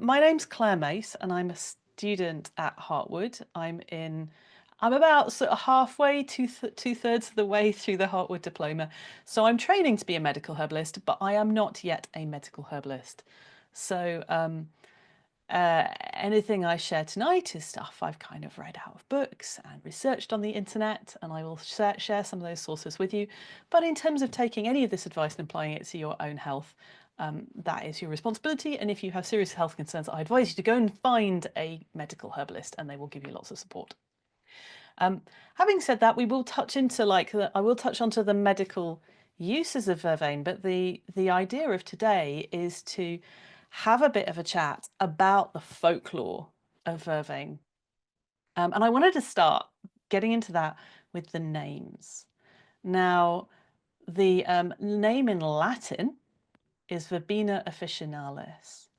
my name's Claire Mace, and I'm a student at Hartwood. I'm about sort of halfway, two-thirds of the way through the Hartwood diploma. So I'm training to be a medical herbalist, but I am not yet a medical herbalist. So anything I share tonight is stuff I've kind of read out of books and researched on the internet, and I will share some of those sources with you. But in terms of taking any of this advice and applying it to your own health, that is your responsibility. And if you have serious health concerns, I advise you to go and find a medical herbalist, and they will give you lots of support. Having said that, we will touch into I will touch onto the medical uses of vervain, but the idea of today is to have a bit of a chat about the folklore of vervain. And I wanted to start getting into that with the names. Now, the name in Latin is Verbena officinalis.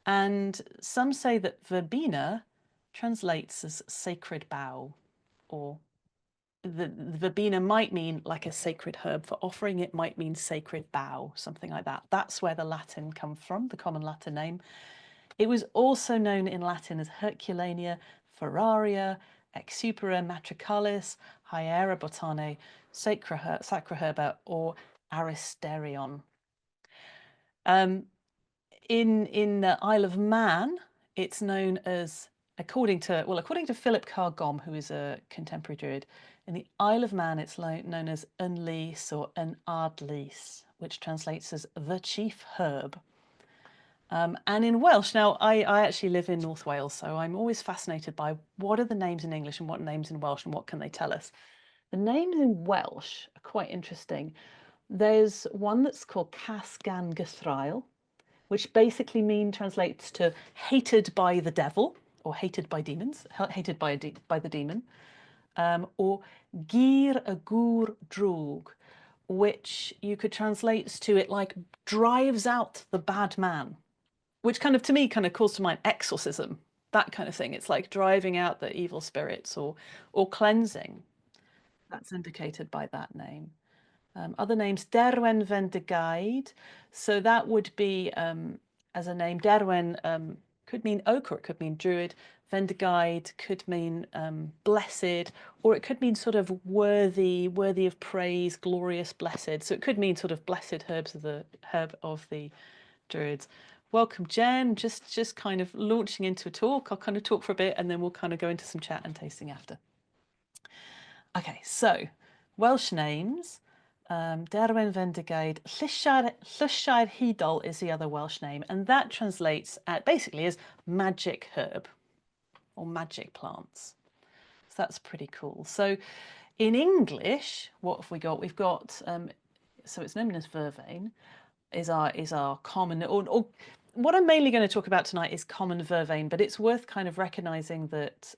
And some say that verbena translates as sacred bough, or the verbena might mean like a sacred herb for offering, it might mean sacred bough, something like that. That's where the Latin comes from, the common Latin name. It was also known in Latin as Herculania, Ferraria, Exupera, Matricalis, Hiera botane, Sacra herba, or Aristerion. In the Isle of Man, it's known as, according to Philip Carr-Gomm, who is a contemporary druid, in the Isle of Man it's known as Yn Lys or Yn Ardlys, which translates as the chief herb. And in Welsh, now I actually live in North Wales, so I'm always fascinated by what are the names in English and what names in Welsh and what can they tell us. The names in Welsh are quite interesting. There's one that's called Cas Gan Gythrail, which basically translates to hated by the devil, or hated by demons, hated by the demon, or Gyr y Gŵr Drwg, which you could translate to it like drives out the bad man, which to me calls to mind exorcism, that kind of thing. It's like driving out the evil spirits or cleansing. That's indicated by that name. Other names, Derwen Vendigaid. So that would be, as a name, Derwen could mean oak, or it could mean druid. Vendigaid could mean blessed, or it could mean sort of worthy of praise, glorious, blessed. So it could mean sort of blessed herb of the druids. Welcome, Jen. Just kind of launching into a talk. I'll kind of talk for a bit, and then we'll kind of go into some chat and tasting after. Okay, so Welsh names. Derwen Vendigaid, Llysiaid Hydol is the other Welsh name, and that translates basically as magic herb or magic plants. So that's pretty cool. So in English, what have we got? We've got, so it's known as vervain, is our common, or what I'm mainly going to talk about tonight is common vervain, but it's worth kind of recognizing that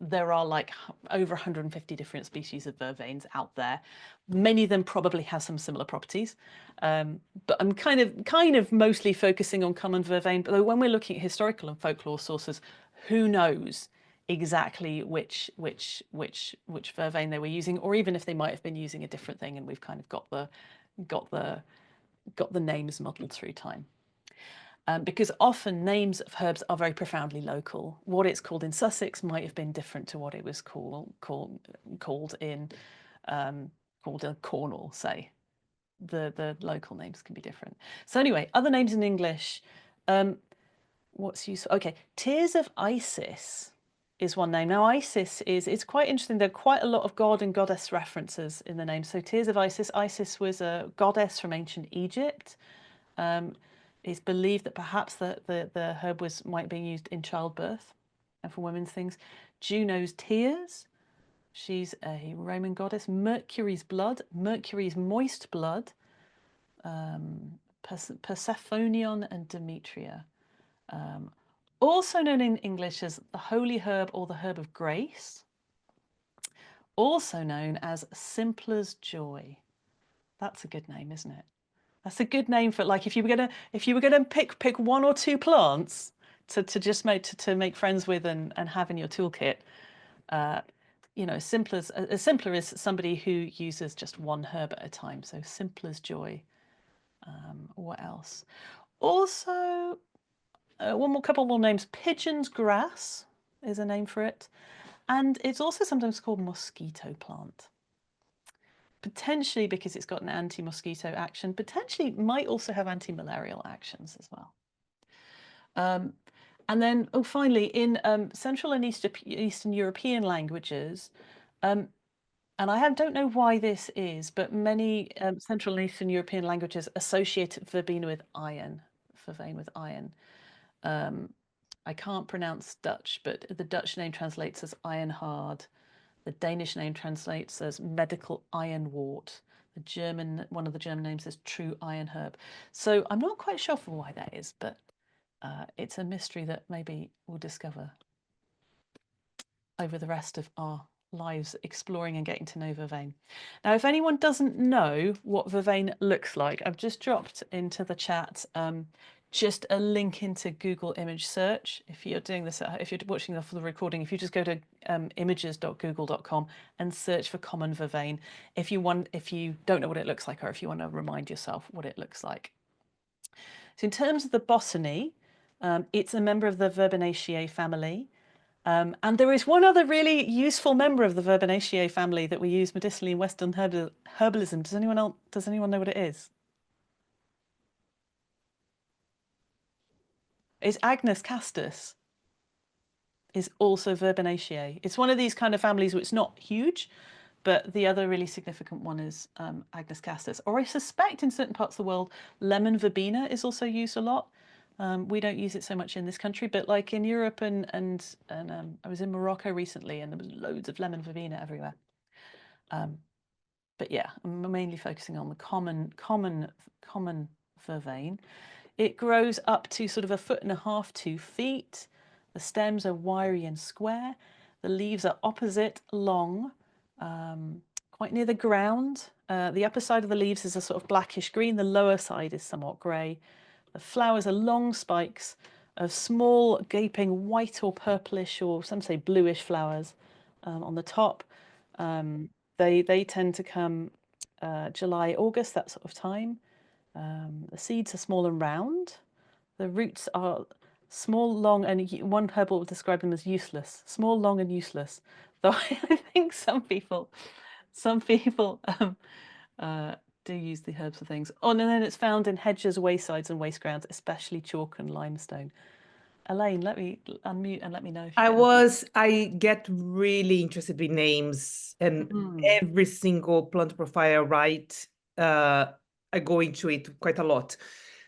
there are like over 150 different species of vervains out there. Many of them probably have some similar properties, but I'm kind of mostly focusing on common vervain. But when we're looking at historical and folklore sources, who knows exactly which vervain they were using, or even if they might have been using a different thing, and we've kind of got the names modelled through time. Because often names of herbs are very profoundly local. What it's called in Sussex might have been different to what it was called in Cornwall, say. The local names can be different. So anyway, other names in English. What's useful? Okay, Tears of Isis is one name. Now Isis it's quite interesting. There are quite a lot of god and goddess references in the name. So Tears of Isis. Isis was a goddess from ancient Egypt. It's believed that perhaps the herb might be used in childbirth and for women's things. Juno's tears. She's a Roman goddess. Mercury's blood. Mercury's moist blood. Persephonion and Demetria. Also known in English as the holy herb or the herb of grace. Also known as Simpler's joy. That's a good name, isn't it? That's a good name for, like, if you were gonna pick one or two plants to make friends with and have in your toolkit. You know, simpler is somebody who uses just one herb at a time. So Simpler's joy. What else? Also, couple more names. Pigeon's grass is a name for it. And it's also sometimes called mosquito plant. Potentially because it's got an anti-mosquito action, potentially might also have anti-malarial actions as well. And then, finally, in Central and Eastern European languages, and I don't know why this is, but many Central and Eastern European languages associate verbena with iron, vervain with iron. I can't pronounce Dutch, but the Dutch name translates as iron hard. The Danish name translates as medical ironwort. The German, one of the German names is true iron herb. So I'm not quite sure for why that is, but it's a mystery that maybe we'll discover over the rest of our lives exploring and getting to know vervain. Now, if anyone doesn't know what vervain looks like, I've just dropped into the chat just a link into Google image search. If you're doing this, if you're watching the recording, if you just go to images.google.com and search for common vervain, if you don't know what it looks like, or if you want to remind yourself what it looks like. So in terms of the botany, it's a member of the Verbenaceae family. And there is one other really useful member of the Verbenaceae family that we use medicinally in Western herbalism. Does anyone know what it is? It's Agnus castus. Is also Verbenaceae. It's one of these kind of families where it's not huge, but the other really significant one is Agnus castus. Or I suspect in certain parts of the world, lemon verbena is also used a lot. We don't use it so much in this country, but like in Europe and I was in Morocco recently, and there was loads of lemon verbena everywhere. But yeah, I'm mainly focusing on the common vervain. It grows up to sort of 1.5 feet, 2 feet. The stems are wiry and square. The leaves are opposite, long, quite near the ground. The upper side of the leaves is a sort of blackish green. The lower side is somewhat grey. The flowers are long spikes of small, gaping white or purplish, or some say bluish flowers on the top. They tend to come July, August, that sort of time. The seeds are small and round. The roots are small, long, and one herbal will describe them as useless. Small, long, and useless. Though I think some people do use the herbs for things. Oh, and then it's found in hedges, waysides, and waste grounds, especially chalk and limestone. Elaine, let me unmute and let me know if you I get really interested in names, and every single plant profile I write, I go into it quite a lot.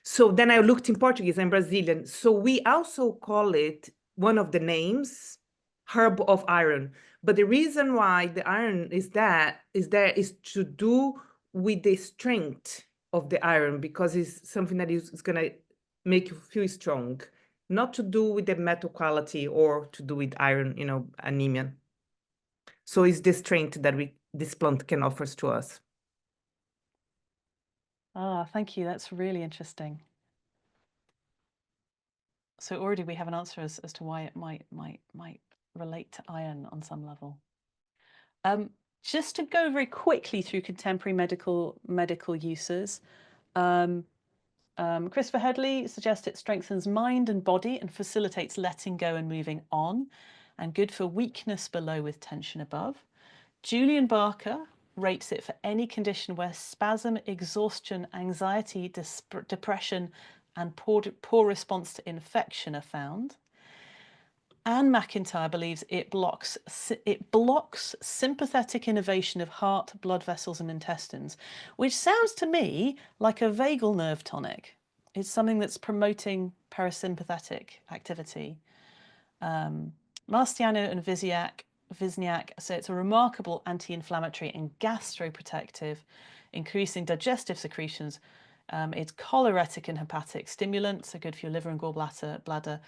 So then I looked in Portuguese and Brazilian. So we also call it, one of the names, herb of iron. But the reason why the iron is to do with the strength of the iron, because it's something that is going to make you feel strong, not to do with the metal quality or to do with iron, anemia. So it's the strength that this plant can offer to us. Ah, thank you. That's really interesting. So already we have an answer as to why it might relate to iron on some level. Just to go very quickly through contemporary medical uses, Christopher Headley suggests it strengthens mind and body and facilitates letting go and moving on, and good for weakness below with tension above. Julian Barker rates it for any condition where spasm, exhaustion, anxiety, depression, and poor response to infection are found. Anne McIntyre believes it blocks sympathetic innervation of heart, blood vessels, and intestines, which sounds to me like a vagal nerve tonic. It's something that's promoting parasympathetic activity. Marciano and Wisniak say it's a remarkable anti-inflammatory and gastroprotective, increasing digestive secretions. It's choleretic and hepatic stimulant, so good for your liver and gallbladder,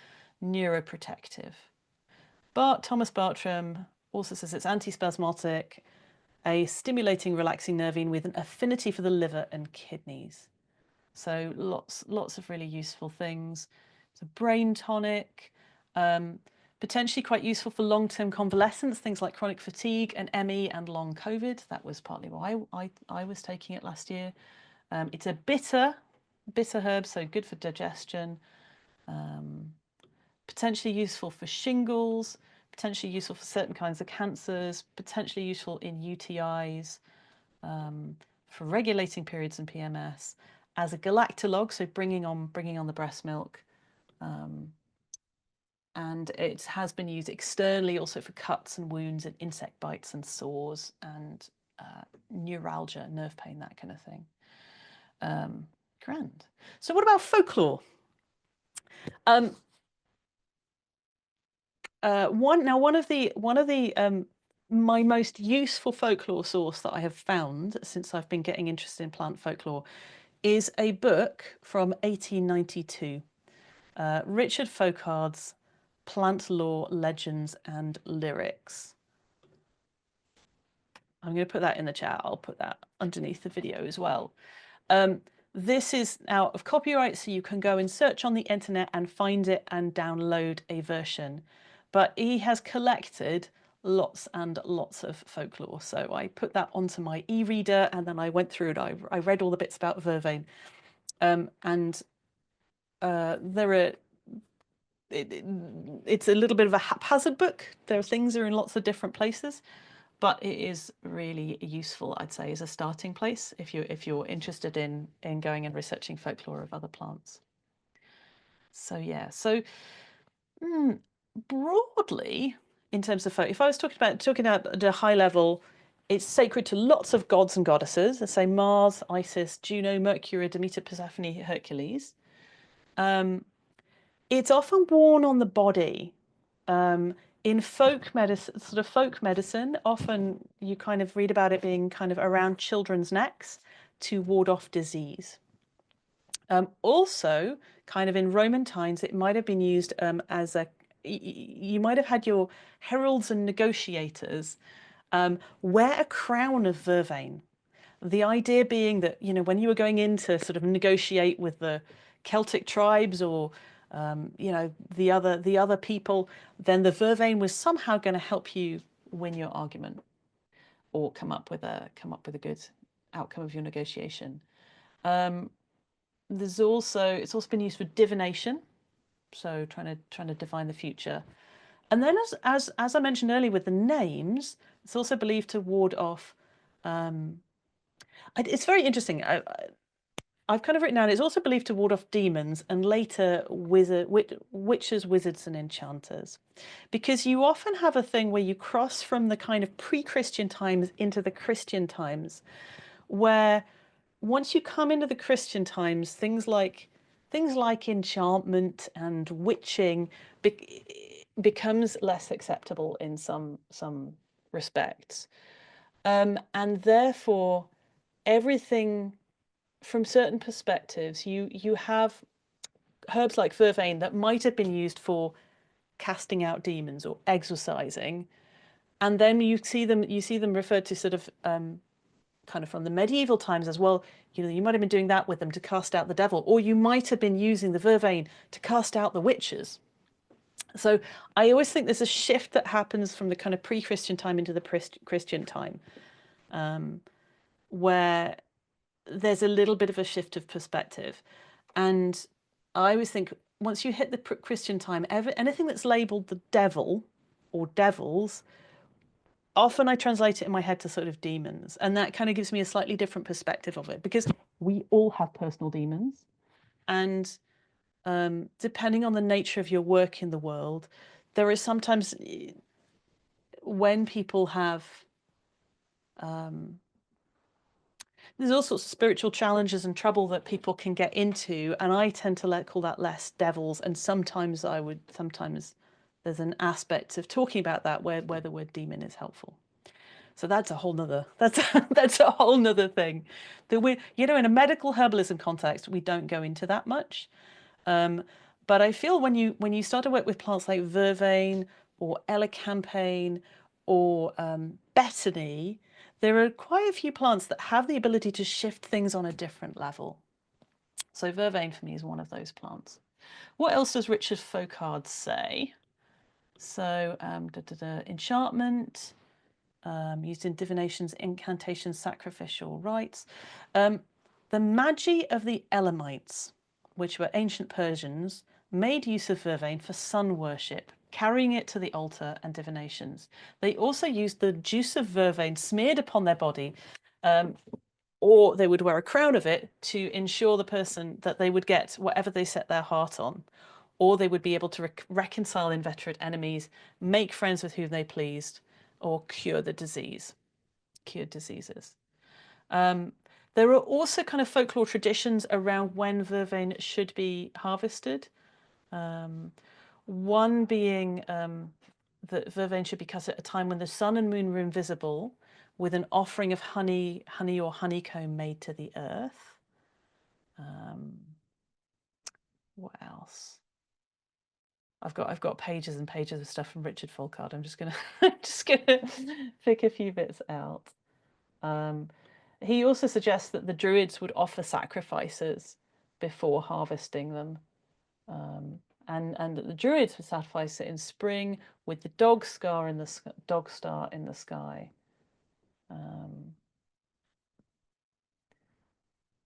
neuroprotective. Thomas Bartram also says it's antispasmodic, a stimulating, relaxing nervine with an affinity for the liver and kidneys. So lots of really useful things. It's a brain tonic, potentially quite useful for long-term convalescence, things like chronic fatigue and ME and long COVID. That was partly why I was taking it last year. It's a bitter herb, so good for digestion. Potentially useful for shingles, potentially useful for certain kinds of cancers, potentially useful in UTIs, for regulating periods and PMS, as a galactologue, so bringing on the breast milk, and it has been used externally also for cuts and wounds and insect bites and sores and neuralgia, nerve pain, that kind of thing. Grand. So what about folklore? One of the my most useful folklore source that I have found since I've been getting interested in plant folklore is a book from 1892, Richard Folkard's Plant Lore, Legends and Lyrics. I'm going to put that in the chat. I'll put that underneath the video as well. This is out of copyright, so you can go and search on the internet and find it and download a version. But he has collected lots and lots of folklore. So I put that onto my e-reader and then I went through it. I read all the bits about Vervain. It's a little bit of a haphazard book. Things are in lots of different places, but it is really useful, I'd say, as a starting place if you're interested in going and researching folklore of other plants. So yeah, broadly in terms of folk, if I was talking about at a high level, it's sacred to lots of gods and goddesses. Let's say Mars, Isis, Juno, Mercury, Demeter, Persephone, Hercules. It's often worn on the body. In folk medicine, often you kind of read about it being kind of around children's necks to ward off disease. Also, kind of in Roman times, it might have been used as you might have had your heralds and negotiators wear a crown of vervain. The idea being that, when you were going in to sort of negotiate with the Celtic tribes or the other people, then the vervain was somehow going to help you win your argument or come up with a good outcome of your negotiation. It's also been used for divination, so trying to divine the future. And then as I mentioned earlier with the names, it's also believed to ward off. It's very interesting. I've kind of written down, it's also believed to ward off demons and later witches, wizards and enchanters. Because you often have a thing where you cross from the kind of pre-Christian times into the Christian times, where once you come into the Christian times, things like enchantment and witching becomes less acceptable in some respects. And therefore, everything from certain perspectives, you have herbs like vervain that might have been used for casting out demons or exorcising, and then you see them referred to sort of kind of from the medieval times as well. You might have been doing that with them to cast out the devil, or you might have been using the vervain to cast out the witches. So I always think there's a shift that happens from the kind of pre-Christian time into the Christian time, where there's a little bit of a shift of perspective. And I always think once you hit the Christian time, anything that's labeled the devil or devils, often I translate it in my head to sort of demons. And that kind of gives me a slightly different perspective of it, because we all have personal demons. And depending on the nature of your work in the world, there is sometimes when people have there's all sorts of spiritual challenges and trouble that people can get into, and I tend to call that less devils. And sometimes there's an aspect of talking about that where the word demon is helpful. So that's a whole nother thing that in a medical herbalism context, we don't go into that much. But I feel when you start to work with plants like vervain or elecampane or betony, there are quite a few plants that have the ability to shift things on a different level. So vervain for me is one of those plants. What else does Richard Folkard say? So enchantment, used in divinations, incantations, sacrificial rites. The magi of the Elamites, which were ancient Persians, made use of vervain for sun worship, carrying it to the altar and divinations. They also used the juice of vervain smeared upon their body, or they would wear a crown of it to ensure the person that they would get whatever they set their heart on, or they would be able to reconcile inveterate enemies, make friends with whom they pleased, or cured diseases. There are also kind of folklore traditions around when vervain should be harvested. One being that vervain should be cut at a time when the sun and moon were invisible, with an offering of honey or honeycomb made to the earth. What else? I've got pages and pages of stuff from Richard Folkard. I'm just gonna pick a few bits out. He also suggests that the Druids would offer sacrifices before harvesting them, and that the Druids would sacrifice it in spring with the dog star in the sky.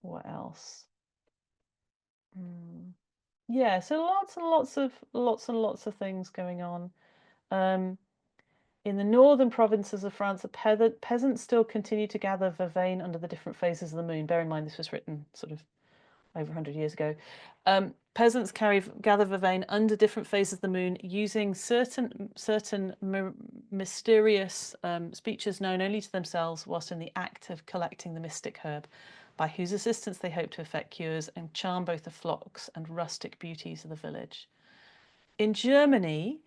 What else? Yeah, so lots and lots of things going on. In the northern provinces of France, peasants still continue to gather vervain under the different phases of the moon. Bear in mind, this was written sort of over 100 years ago. Peasants gather vervain under different phases of the moon using certain mysterious speeches known only to themselves, whilst in the act of collecting the mystic herb, by whose assistance they hope to effect cures and charm both the flocks and rustic beauties of the village. In Germany,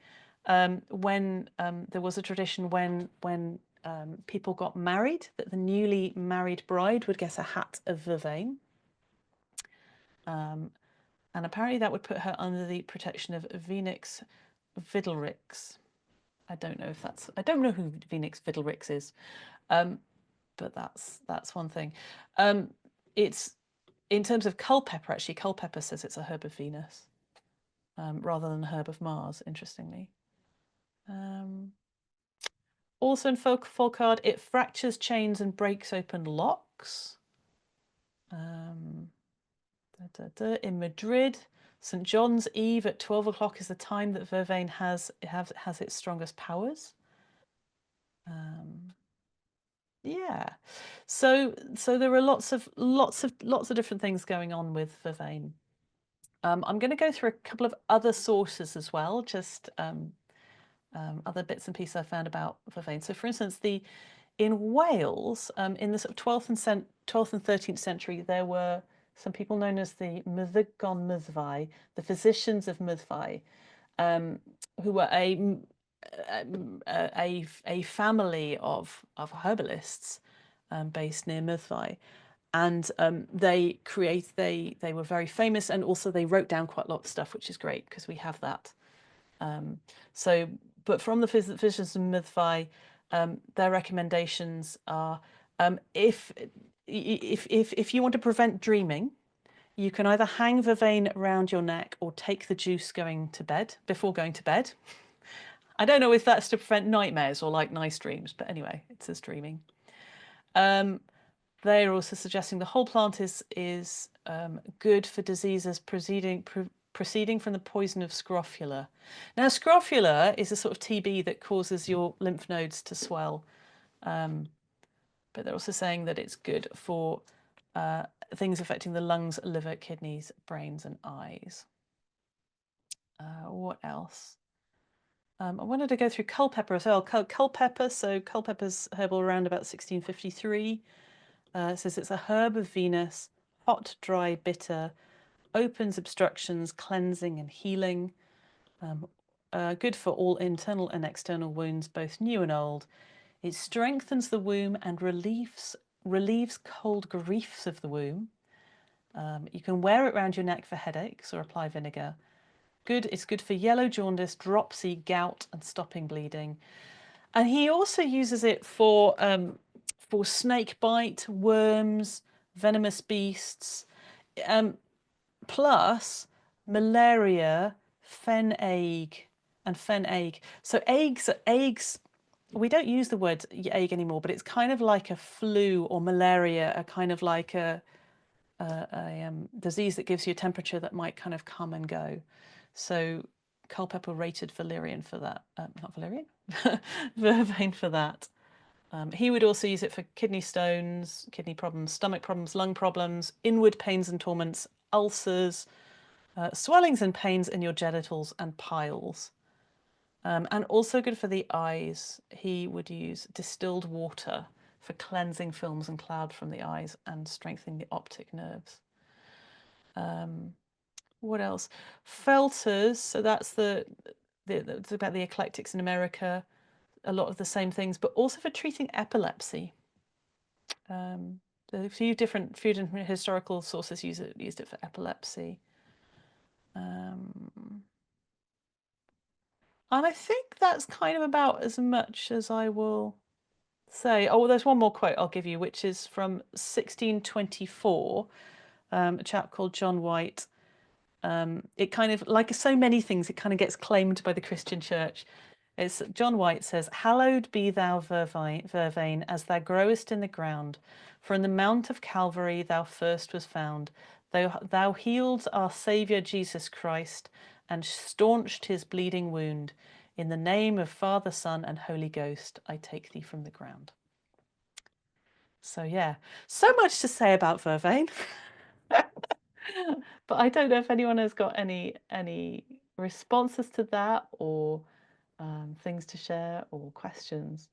when there was a tradition when people got married, that the newly married bride would get a hat of vervain. And apparently that would put her under the protection of Phoenix Fiddlerix. I don't know who Phoenix Fiddlerix is, but that's one thing. It's in terms of culpepper, actually, culpepper says it's a herb of Venus, rather than a herb of Mars, interestingly. Also in Folkard, it fractures chains and breaks open locks. In Madrid, St. John's Eve at 12 o'clock is the time that vervain has its strongest powers. Yeah, so there are lots of different things going on with vervain. I'm going to go through a couple of other sources as well, just other bits and pieces I found about vervain. So, for instance, in Wales, in the sort of 12th and 13th century, there were some people known as the Meddygon Myddfai, the physicians of Myddfai, who were a family of herbalists based near Myddfai, and they were very famous, and also they wrote down quite a lot of stuff, which is great because we have that. But from the physicians of Myddfai, their recommendations are if you want to prevent dreaming, you can either hang vervain around your neck or take the juice before going to bed. I don't know if that's to prevent nightmares or like nice dreams, but anyway, it says dreaming. They are also suggesting the whole plant is good for diseases proceeding from the poison of scrofula. Now, scrofula is a sort of TB that causes your lymph nodes to swell. But they're also saying that it's good for things affecting the lungs, liver, kidneys, brains, and eyes. What else? I wanted to go through culpepper as well. Culpepper, so culpepper's herbal around about 1653. It says it's a herb of Venus, hot, dry, bitter, opens obstructions, cleansing and healing. Good for all internal and external wounds, both new and old. It strengthens the womb and relieves cold griefs of the womb. You can wear it around your neck for headaches or apply vinegar. It's good for yellow jaundice, dropsy, gout, and stopping bleeding. And he also uses it for snake bite, worms, venomous beasts, plus malaria, fen ague, and fen ague. So eggs. We don't use the word ague anymore, but it's kind of like a flu or malaria, a kind of like a disease that gives you a temperature that might kind of come and go. So Culpeper rated Valerian for that. Not Valerian, Vervain for that. He would also use it for kidney stones, kidney problems, stomach problems, lung problems, inward pains and torments, ulcers, swellings and pains in your genitals and piles. And also good for the eyes. He would use distilled water for cleansing films and cloud from the eyes and strengthening the optic nerves. What else? Felters. So that's it's about the eclectics in America. A lot of the same things, but also for treating epilepsy. A few different historical sources used it for epilepsy. And I think that's kind of about as much as I will say. Oh, well, there's one more quote I'll give you, which is from 1624, a chap called John White. It kind of, like so many things, it kind of gets claimed by the Christian Church. It's John White says, "Hallowed be thou, Vervain, as thou growest in the ground. For in the mount of Calvary thou first was found. Thou healed our Saviour Jesus Christ, and staunched his bleeding wound. In the name of Father, Son, and Holy Ghost, I take thee from the ground." So yeah, so much to say about Vervain. But I don't know if anyone has got any responses to that, or things to share, or questions.